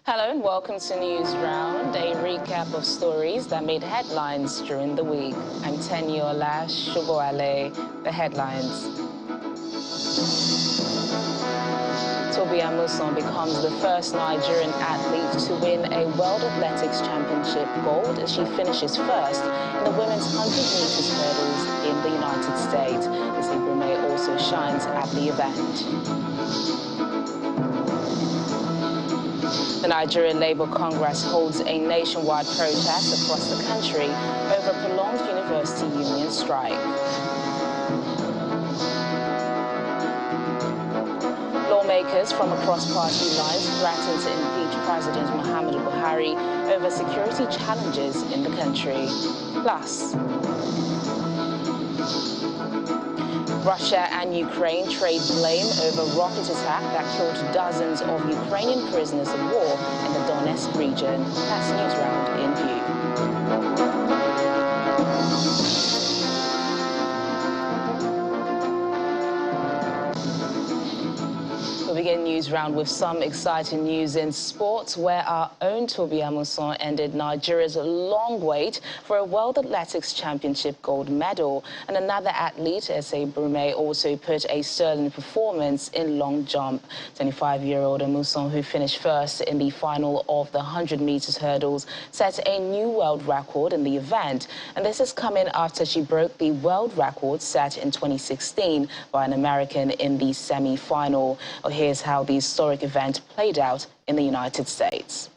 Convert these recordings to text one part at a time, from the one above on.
Hello and welcome to News Round, a recap of stories that made headlines during the week. I'm Teniola Shoboale. The headlines. Tobi Amusan becomes the first Nigerian athlete to win a World Athletics Championship gold as she finishes first in the women's 100 meters hurdles in the United States. May also shines at the event. The Nigerian Labour Congress holds a nationwide protest across the country over a prolonged university union strike. Lawmakers from across party lines threaten to impeach President Muhammadu Buhari over security challenges in the country. Plus, Russia and Ukraine trade blame over rocket attack that killed dozens of Ukrainian prisoners of war in the Donetsk region. That's News Round in View. We begin News Round with some exciting news in sports, where our own Tobi Amusan ended Nigeria's long wait for a World Athletics Championship gold medal. And another athlete, ASUU Brume, also put a sterling performance in long jump. 25-year-old Amusan, who finished first in the final of the 100 meters hurdles, set a new world record in the event. And this is coming after she broke the world record set in 2016 by an American in the semi-final. Here's how the historic event played out in the United States.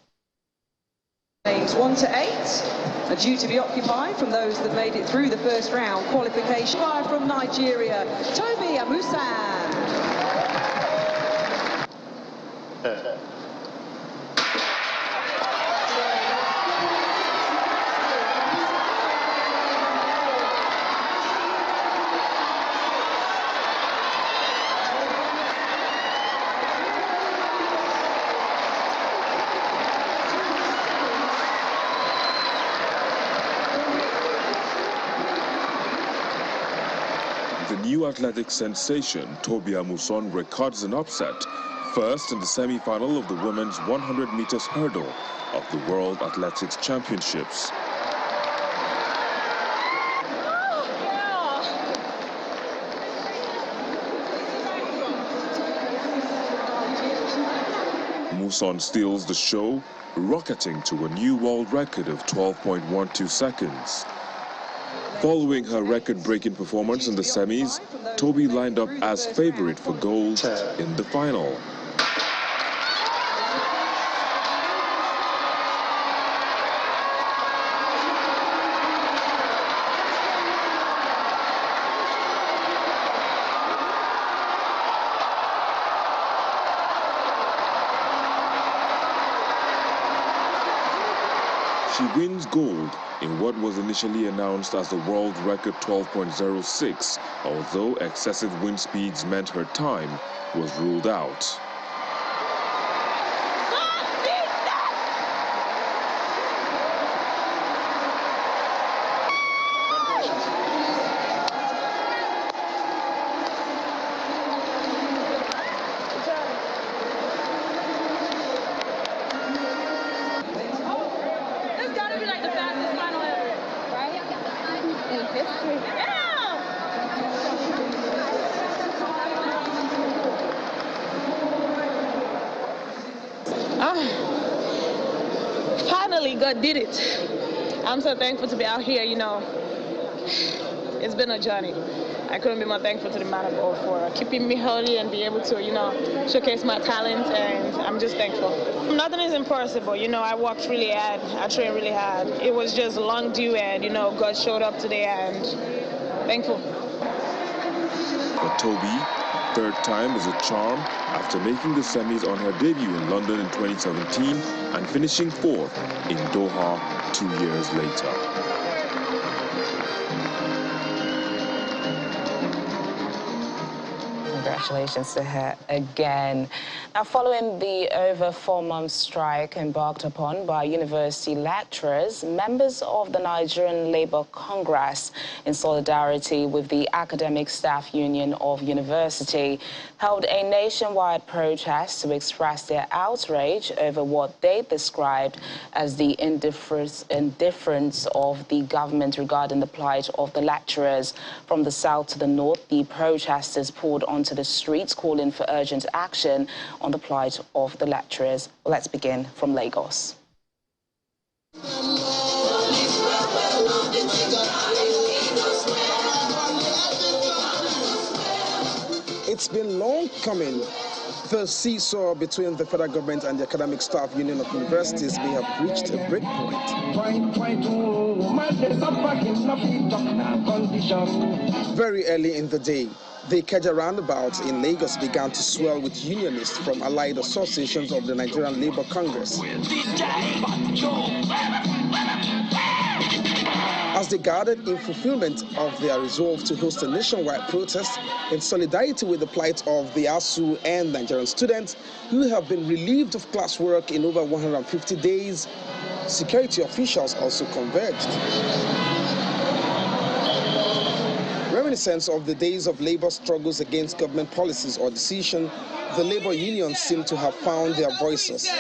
Names 1 to 8 are due to be occupied from those that made it through the first round qualification. From Nigeria, Tobi Amusan. The new athletic sensation, Tobi Amusan, records an upset, first in the semi-final of the women's 100 meters hurdle of the World Athletics Championships. Amusan steals the show, rocketing to a new world record of 12.12 seconds. Following her record-breaking performance in the semis, Tobi lined up as favorite for gold in the final. She wins gold in what was initially announced as the world record 12.06, although excessive wind speeds meant her time was ruled out. Finally, God did it. I'm so thankful to be out here, you know. It's been a journey. I couldn't be more thankful to the man of God for keeping me healthy and be able to, you know, showcase my talent, and I'm just thankful. Nothing is impossible, you know. I worked really hard, I trained really hard. It was just long due, and, you know, God showed up today, and thankful. For Tobi, third time is a charm after making the semis on her debut in London in 2017 and finishing fourth in Doha 2 years later. Congratulations to her again. Now, following the over 4-month strike embarked upon by university lecturers, members of the Nigerian Labour Congress, in solidarity with the Academic Staff Union of University, held a nationwide protest to express their outrage over what they described as the indifference of the government regarding the plight of the lecturers. From the south to the north, the protesters poured onto the streets calling for urgent action on the plight of the lecturers. Let's begin from Lagos. It's been long coming. The seesaw between the federal government and the Academic Staff Union of Universities may have reached a breakpoint. Very early in the day, the Ikeja roundabout in Lagos began to swell with unionists from allied associations of the Nigerian Labour Congress. As they gathered in fulfillment of their resolve to host a nationwide protest in solidarity with the plight of the ASUU and Nigerian students who have been relieved of classwork in over 150 days, security officials also converged. Reminiscent of the days of labor struggles against government policies or decision, the labor unions seem to have found their voices.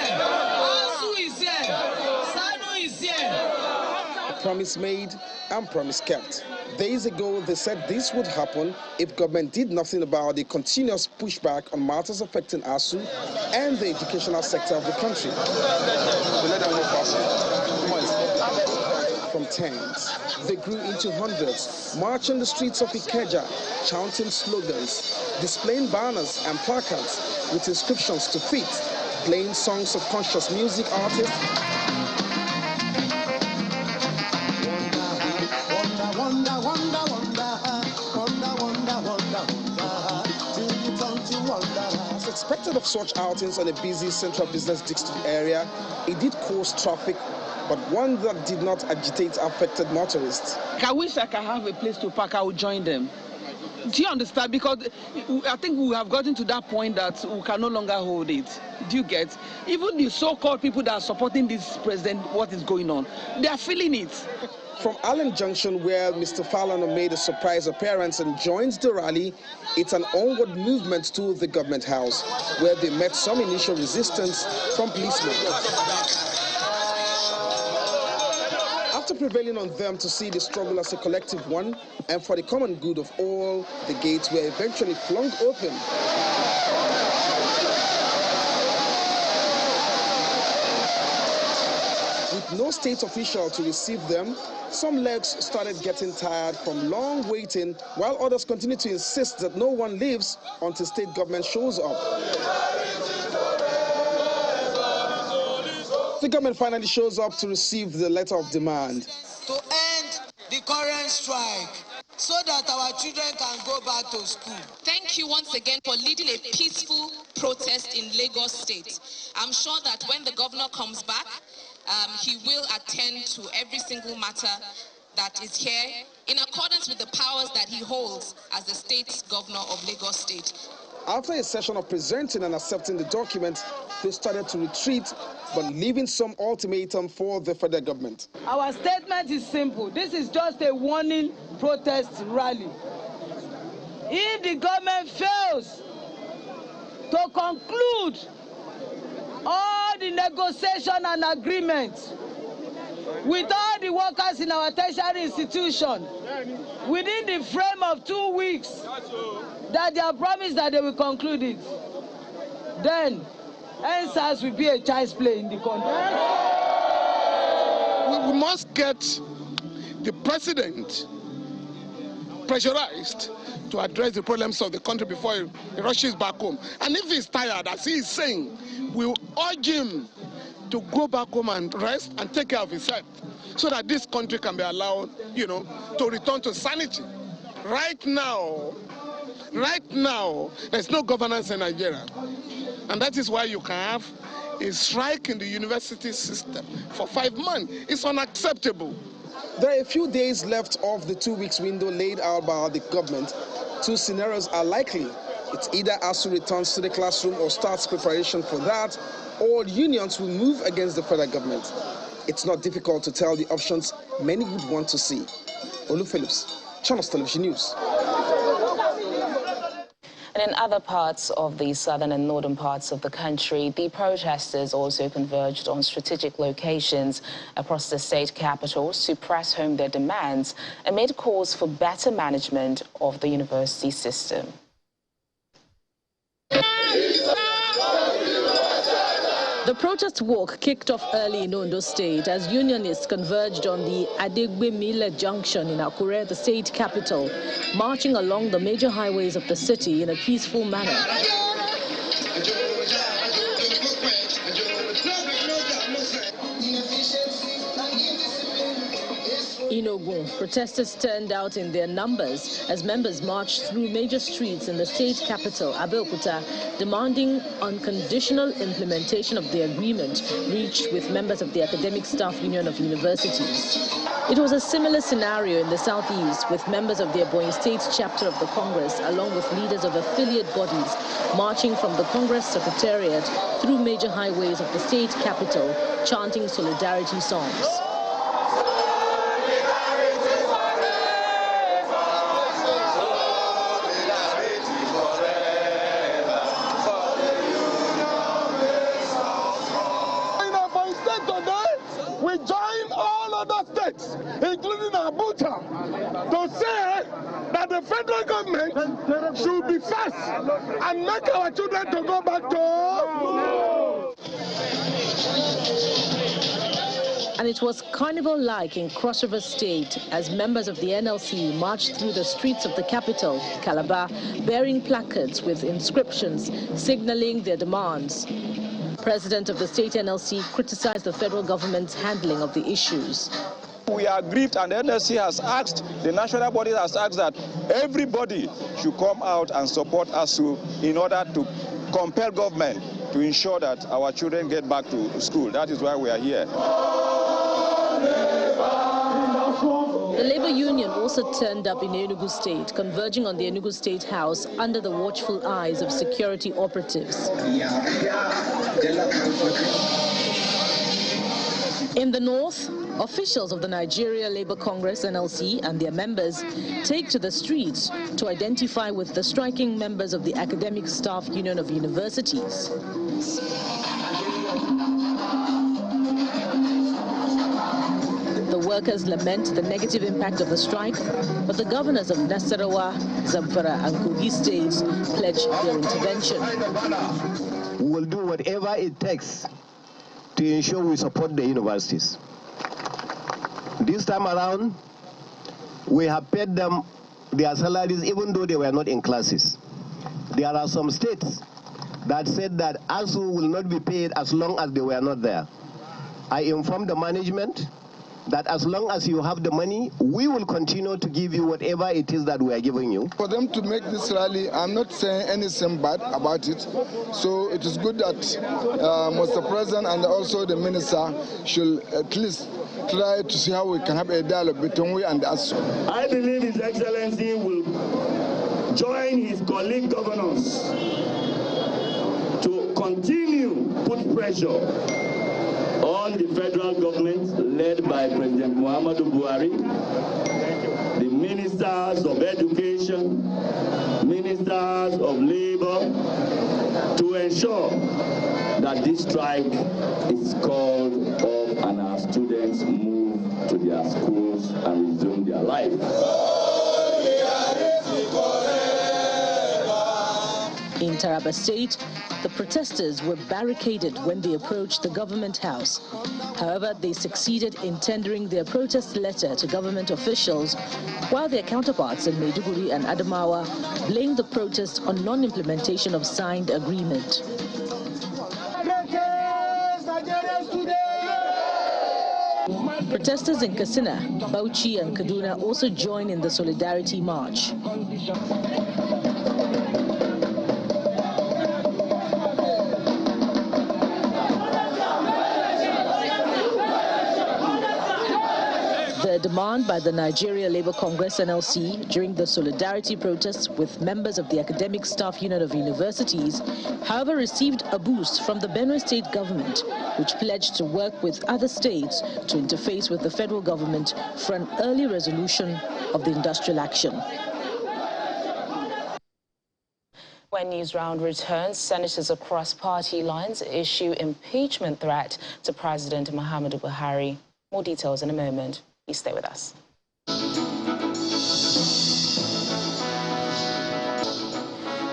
Promise made and promise kept. Days ago, they said this would happen if government did nothing about the continuous pushback on matters affecting ASUU and the educational sector of the country. From tens, they grew into hundreds, marching the streets of Ikeja, chanting slogans, displaying banners and placards with inscriptions to fit, playing songs of conscious music artists, As expected of such outings on a busy central business district area, it did cause traffic, but one that did not agitate affected motorists. I wish I could have a place to park. I would join them. Do you understand? Because I think we have gotten to that point that we can no longer hold it. Do you get? Even the so-called people that are supporting this president, what is going on, they are feeling it. From Allen Junction, where Mr. Falana made a surprise appearance and joined the rally, it's an onward movement to the government house, where they met some initial resistance from policemen. After prevailing on them to see the struggle as a collective one and for the common good of all, the gates were eventually flung open. With no state official to receive them, some legs started getting tired from long waiting, while others continue to insist that no one leaves until state government shows up. The government finally shows up to receive the letter of demand. To end the current strike so that our children can go back to school. Thank you once again for leading a peaceful protest in Lagos State. I'm sure that when the governor comes back, he will attend to every single matter that is here in accordance with the powers that he holds as the state governor of Lagos State. After a session of presenting and accepting the document, they started to retreat, but leaving some ultimatum for the federal government. Our statement is simple. This is just a warning protest rally. If the government fails to conclude all the negotiation and agreements with all the workers in our tertiary institution within the frame of 2 weeks that they have promised that they will conclude it, then NSAS will be a child's play in the country. We must get the president pressurized to address the problems of the country before he rushes back home. And if he's tired, as he is saying, we urge him to go back home and rest and take care of his health so that this country can be allowed, to return to sanity. Right now, there's no governance in Nigeria. And that is why you can have a strike in the university system for 5 months. It's unacceptable. There are a few days left of the 2 weeks window laid out by the government. Two scenarios are likely. It's either ASUU returns to the classroom or starts preparation for that, or unions will move against the federal government. It's not difficult to tell the options many would want to see. Olu Phillips, Channels Television News. And in other parts of the southern and northern parts of the country, the protesters also converged on strategic locations across the state capitals to press home their demands amid calls for better management of the university system. The protest walk kicked off early in Ondo State as unionists converged on the Adegbemile Junction in Akure, the state capital, marching along the major highways of the city in a peaceful manner. In Ogun, protesters turned out in their numbers as members marched through major streets in the state capital, Abeokuta, demanding unconditional implementation of the agreement reached with members of the Academic Staff Union of Universities. It was a similar scenario in the southeast, with members of the Ebonyi State chapter of the Congress, along with leaders of affiliate bodies, marching from the Congress Secretariat through major highways of the state capital, chanting solidarity songs. We join all other states, including Abuja, to say that the federal government should be fast and make our children to go back to school. And it was carnival-like in Cross River State as members of the NLC marched through the streets of the capital, Calabar, bearing placards with inscriptions signaling their demands. President of the state NLC criticized the federal government's handling of the issues. We are aggrieved, and the NLC has asked, the national body has asked that everybody should come out and support ASUU in order to compel government to ensure that our children get back to school. That is why we are here. The labor union also turned up in Enugu State, converging on the Enugu State House under the watchful eyes of security operatives. In the north, officials of the Nigeria Labour Congress NLC and their members take to the streets to identify with the striking members of the Academic Staff Union of Universities. The workers lament the negative impact of the strike, but the governors of Nasarawa, Zamfara and Kogi states pledge their intervention. We will do whatever it takes to ensure we support the universities. This time around, we have paid them their salaries even though they were not in classes. There are some states that said that ASUU will not be paid as long as they were not there. I informed the management that as long as you have the money, we will continue to give you whatever it is that we are giving you. For them to make this rally, I'm not saying anything bad about it. So it is good that Mr. President and also the minister should at least try to see how we can have a dialogue between we and ASUU. I believe His Excellency will join his colleague governors to continue put pressure on the federal government led by President Muhammadu Buhari, the ministers of education, ministers of labor, to ensure that this strike is called off and our students move to their schools and resume their life. In Taraba State, the protesters were barricaded when they approached the government house. However, they succeeded in tendering their protest letter to government officials, while their counterparts in Maiduguri and Adamawa blamed the protest on non-implementation of signed agreement. Protesters in Katsina, Bauchi and Kaduna also joined in the solidarity march. The demand by the Nigeria Labour Congress NLC during the solidarity protests with members of the Academic Staff Unit of Universities, however, received a boost from the Benue State government, which pledged to work with other states to interface with the federal government for an early resolution of the industrial action. When News Round returns, senators across party lines issue impeachment threat to President Muhammadu Buhari. More details in a moment. Please stay with us.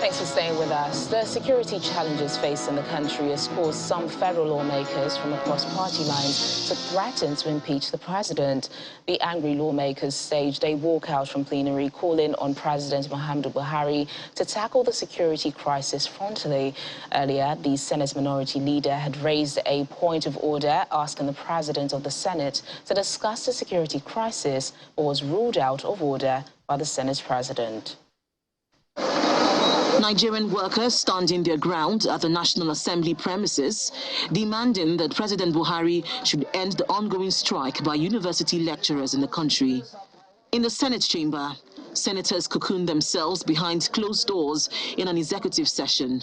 Thanks for staying with us. The security challenges facing the country has caused some federal lawmakers from across party lines to threaten to impeach the president. The angry lawmakers staged a walkout from plenary, calling on President Muhammadu Buhari to tackle the security crisis frontally. Earlier, the Senate's minority leader had raised a point of order, asking the president of the Senate to discuss the security crisis, but was ruled out of order by the Senate president. Nigerian workers standing their ground at the National Assembly premises, demanding that President Buhari should end the ongoing strike by university lecturers in the country. In the Senate chamber, senators cocooned themselves behind closed doors in an executive session.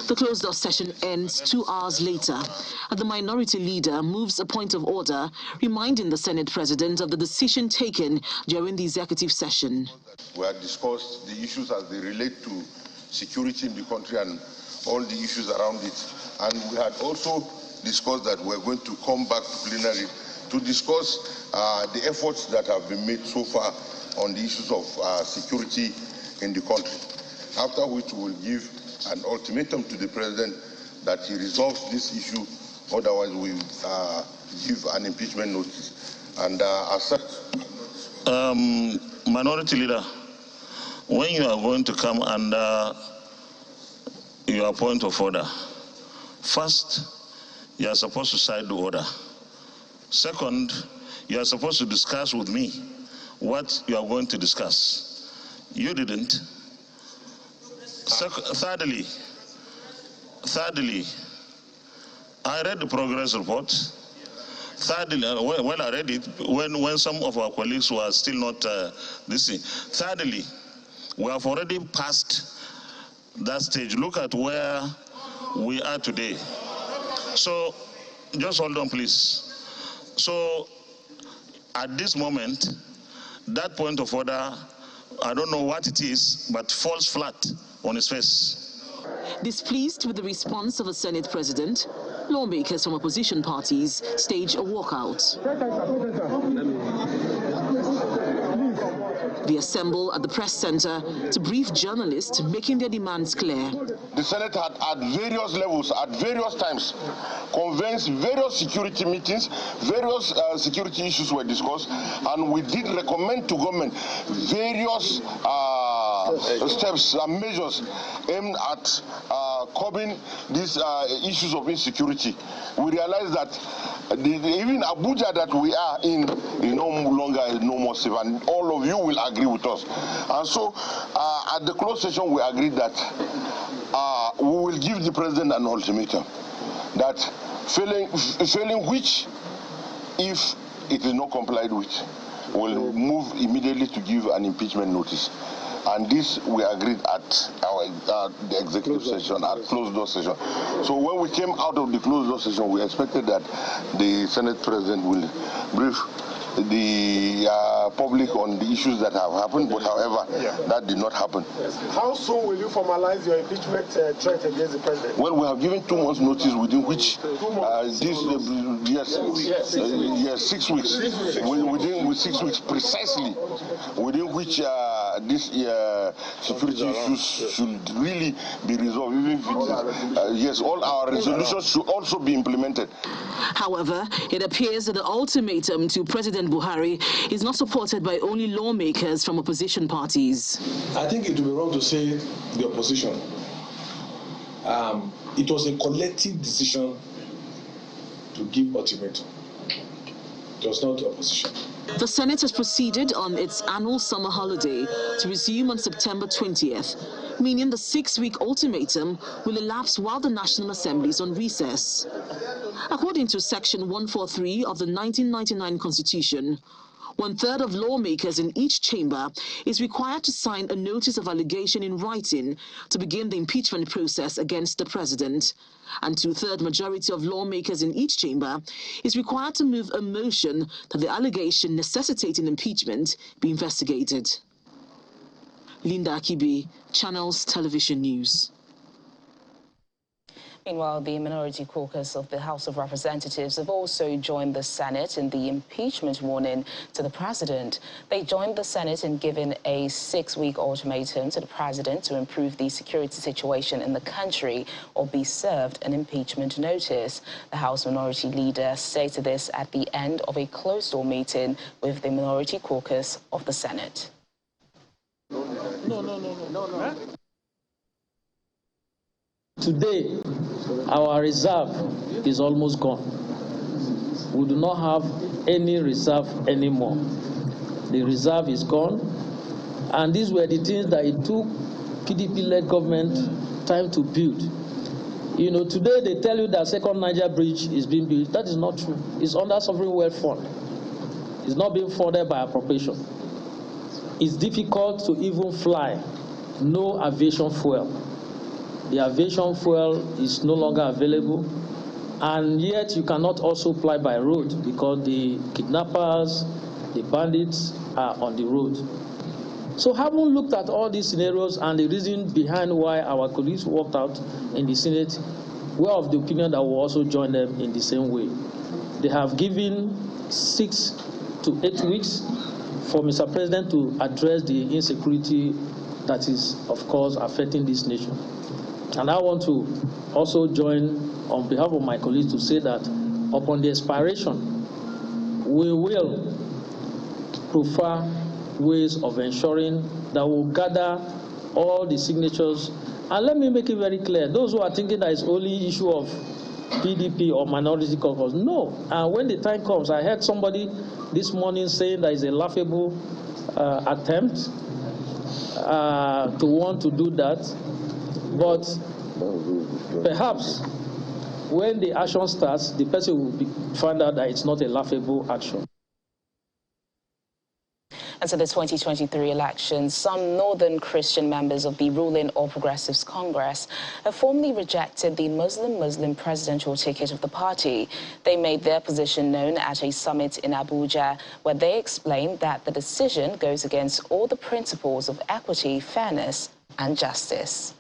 The closed-door session ends 2 hours later, and the minority leader moves a point of order, reminding the Senate president of the decision taken during the executive session. We had discussed the issues as they relate to security in the country and all the issues around it. And we had also discussed that we're going to come back to plenary to discuss the efforts that have been made so far on the issues of security in the country. After which we will give an ultimatum to the president that he resolves this issue, otherwise we give an impeachment notice. And as such, Minority Leader, when you are going to come under your point of order, first, you are supposed to cite the order. Second, you are supposed to discuss with me what you are going to discuss. You didn't. Thirdly, I read the progress report. Thirdly, when I read it, when some of our colleagues were still not listening. Thirdly, we have already passed that stage. Look at where we are today. So, just hold on, please. So, at this moment, that point of order, I don't know what it is, but falls flat on his face. Displeased with the response of the Senate president, lawmakers from opposition parties staged a walkout. They assemble at the press center to brief journalists, making their demands clear. The Senate had at various levels, at various times, convened various security meetings, various security issues were discussed, and we did recommend to government various steps and measures aimed at curbing these issues of insecurity. We realized that even Abuja that we are in is no more safe, and all of you will agree with us. And so at the closed session we agreed that we will give the president an ultimatum that failing which, if it is not complied with, will move immediately to give an impeachment notice. And this we agreed at the executive session, at closed door session. So when we came out of the closed door session, we expected that the Senate president will brief the public on the issues that have happened, but however, that did not happen. Yes. How soon will you formalize your impeachment threat against the president? Well, we have given 2 months notice within which 6 weeks. Within 6 weeks precisely, within which this security issues should really be resolved. Even if yes, all our resolutions should also be implemented. However, it appears that the ultimatum to President Buhari is not supported by only lawmakers from opposition parties. I think it would be wrong to say the opposition. It was a collective decision to give ultimatum. It was not the opposition. The Senate has proceeded on its annual summer holiday to resume on September 20th, meaning the 6-week ultimatum will elapse while the National Assembly is on recess. According to Section 143 of the 1999 Constitution, 1/3 of lawmakers in each chamber is required to sign a notice of allegation in writing to begin the impeachment process against the president, and 2/3 majority of lawmakers in each chamber is required to move a motion that the allegation necessitating impeachment be investigated. Linda Akibe, Channels Television News. Meanwhile, the minority caucus of the House of Representatives have also joined the Senate in the impeachment warning to the president. They joined the Senate in giving a 6-week ultimatum to the president to improve the security situation in the country or be served an impeachment notice. The House Minority Leader stated this at the end of a closed-door meeting with the minority caucus of the Senate. No. Today, our reserve is almost gone. We do not have any reserve anymore. The reserve is gone. And these were the things that it took PDP-led government time to build. You know, today they tell you that second Niger bridge is being built. That is not true. It's under Sovereign Wealth Fund. It's not being funded by appropriation. It's difficult to even fly. No aviation fuel. The aviation fuel is no longer available, and yet you cannot also fly by road because the kidnappers, the bandits are on the road. So having looked at all these scenarios and the reason behind why our colleagues walked out in the Senate, we are of the opinion that we'll also join them in the same way. They have given 6 to 8 weeks for Mr. President to address the insecurity that is, of course, affecting this nation. And I want to also join on behalf of my colleagues to say that upon the expiration, we will prefer ways of ensuring that we'll gather all the signatures. And let me make it very clear, those who are thinking that it's only issue of PDP or minority caucus, no. And when the time comes, I heard somebody this morning saying that it's a laughable attempt to want to do that. But perhaps when the action starts, the person will find out that it's not a laughable action. And so the 2023 elections, some northern Christian members of the ruling All Progressives Congress have formally rejected the Muslim presidential ticket of the party. They made their position known at a summit in Abuja, where they explained that the decision goes against all the principles of equity, fairness, and justice.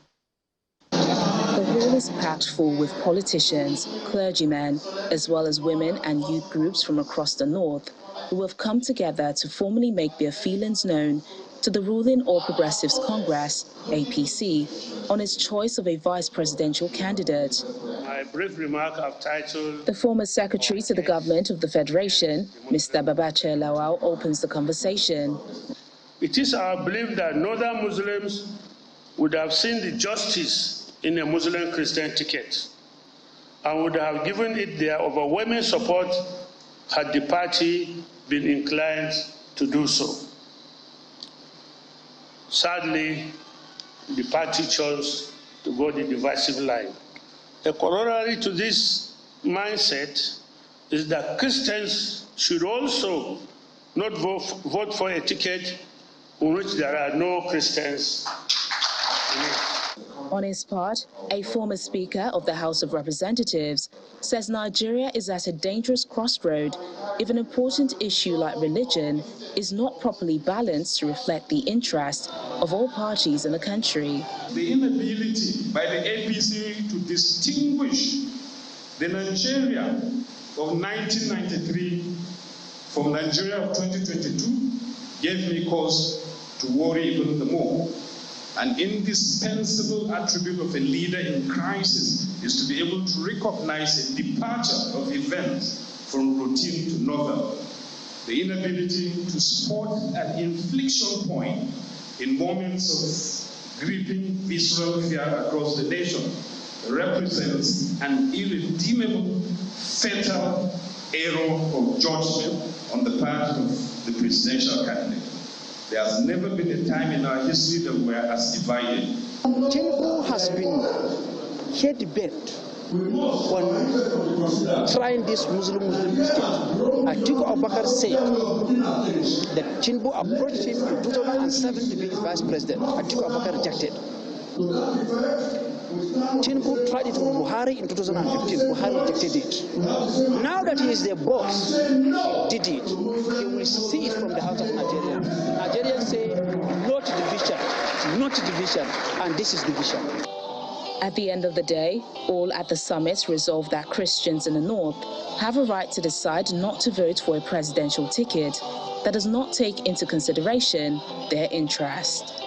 The hall is packed full with politicians, clergymen, as well as women and youth groups from across the north who have come together to formally make their feelings known to the ruling All Progressives Congress, APC, on its choice of a vice presidential candidate. My brief remark I've titled... The former secretary to the government of the Federation, Mr. Babache Lawal, opens the conversation. It is our belief that northern Muslims would have seen the justice in a Muslim-Christian ticket and would have given it their overwhelming support had the party been inclined to do so. Sadly, the party chose to go the divisive line. A corollary to this mindset is that Christians should also not vote for a ticket in which there are no Christians in it. On his part, a former Speaker of the House of Representatives says Nigeria is at a dangerous crossroad if an important issue like religion is not properly balanced to reflect the interest of all parties in the country. The inability by the APC to distinguish the Nigeria of 1993 from Nigeria of 2022 gave me cause to worry even the more. An indispensable attribute of a leader in crisis is to be able to recognize a departure of events from routine to novel. The inability to spot an inflection point in moments of gripping visceral fear across the nation represents an irredeemable, fatal error of judgment on the part of the presidential candidate. There has never been a time in our history that we are as divided Tinubu has been head-bent on trying this Muslim state. Atiku Abubakar said that Tinubu approached him in 2007 to be his vice president. Atiku Abubakar rejected. Tinubu tried it with Buhari in 2015. Buhari rejected it. Now that he is the boss, did it. He will see it from the heart of Nigeria. Nigerians say, not division, and this is division. At the end of the day, all at the summit resolved that Christians in the north have a right to decide not to vote for a presidential ticket that does not take into consideration their interest.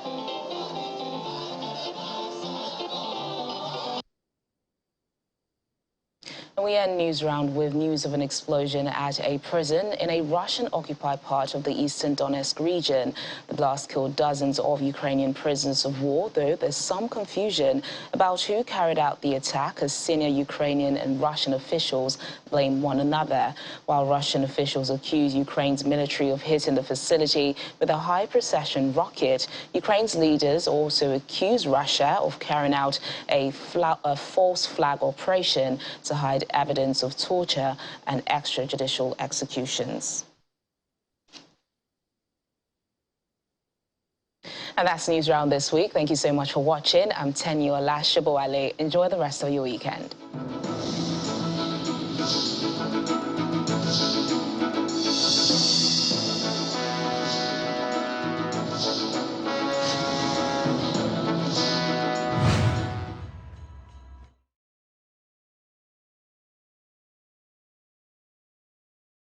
We end News Round with news of an explosion at a prison in a Russian-occupied part of the eastern Donetsk region. The blast killed dozens of Ukrainian prisoners of war, though there's some confusion about who carried out the attack, as senior Ukrainian and Russian officials blame one another. While Russian officials accuse Ukraine's military of hitting the facility with a high-precision rocket, Ukraine's leaders also accuse Russia of carrying out a false flag operation to hide evidence of torture and extrajudicial executions. And that's News Round this week. Thank you so much for watching. I'm Tenyo Olashiboale. Enjoy the rest of your weekend.